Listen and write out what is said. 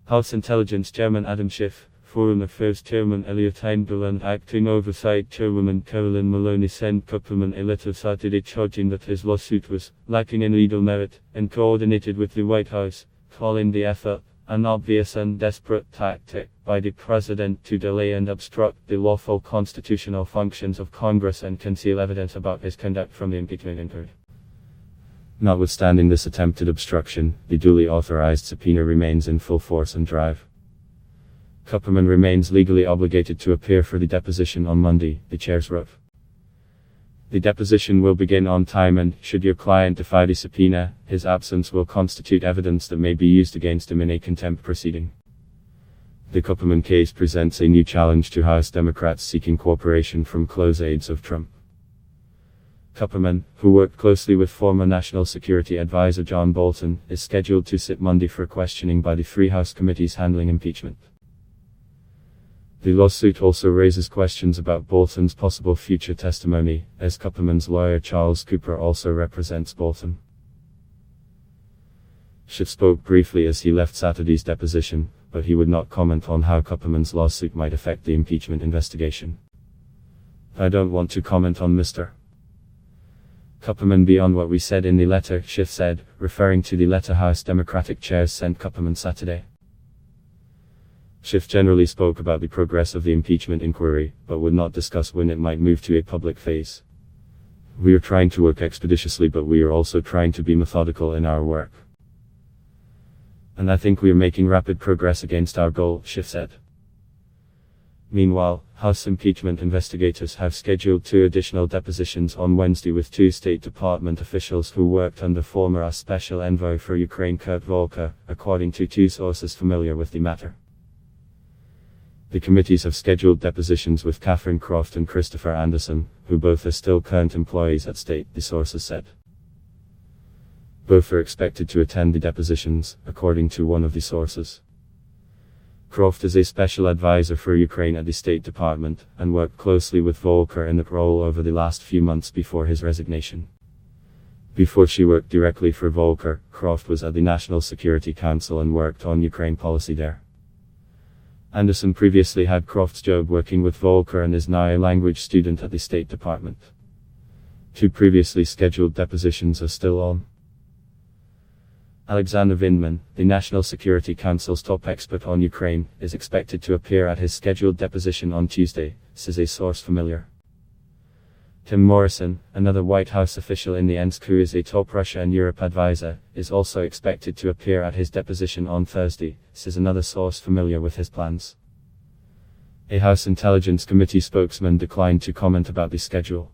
House Intelligence Chairman Adam Schiff, Foreign Affairs Chairman Eliot Engel and Acting Oversight Chairwoman Carolyn Maloney sent Kupperman a letter Saturday charging that his lawsuit was lacking in legal merit and coordinated with the White House, calling the effort an obvious and desperate tactic by the president to delay and obstruct the lawful constitutional functions of Congress and conceal evidence about his conduct from the impeachment inquiry. Notwithstanding this attempted obstruction, the duly authorized subpoena remains in full force and drive. Kupperman remains legally obligated to appear for the deposition on Monday, the chairs wrote. The deposition will begin on time and, should your client defy the subpoena, his absence will constitute evidence that may be used against him in a contempt proceeding. The Kupperman case presents a new challenge to House Democrats seeking cooperation from close aides of Trump. Kupperman, who worked closely with former National Security Advisor John Bolton, is scheduled to sit Monday for questioning by the three House committees handling impeachment. The lawsuit also raises questions about Bolton's possible future testimony, as Kupperman's lawyer Charles Cooper also represents Bolton. Schiff spoke briefly as he left Saturday's deposition, but he would not comment on how Kupperman's lawsuit might affect the impeachment investigation. "I don't want to comment on Mr. Kupperman beyond what we said in the letter," Schiff said, referring to the letter House Democratic chairs sent Kupperman Saturday. Schiff generally spoke about the progress of the impeachment inquiry, but would not discuss when it might move to a public phase. "We are trying to work expeditiously, but we are also trying to be methodical in our work. And I think we are making rapid progress against our goal," Schiff said. Meanwhile, House impeachment investigators have scheduled 2 additional depositions on Wednesday with 2 State Department officials who worked under former Special Envoy for Ukraine Kurt Volker, according to 2 sources familiar with the matter. The committees have scheduled depositions with Catherine Croft and Christopher Anderson, who both are still current employees at State, the sources said. Both are expected to attend the depositions, according to one of the sources. Croft is a special advisor for Ukraine at the State Department, and worked closely with Volker in that role over the last few months before his resignation. Before she worked directly for Volker, Croft was at the National Security Council and worked on Ukraine policy there. Anderson previously had Croft's job working with Volker and is now a language student at the State Department. 2 previously scheduled depositions are still on. Alexander Vindman, the National Security Council's top expert on Ukraine, is expected to appear at his scheduled deposition on Tuesday, says a source familiar. Tim Morrison, another White House official in the NSC who is a top Russia and Europe advisor, is also expected to appear at his deposition on Thursday, says another source familiar with his plans. A House Intelligence Committee spokesman declined to comment about the schedule.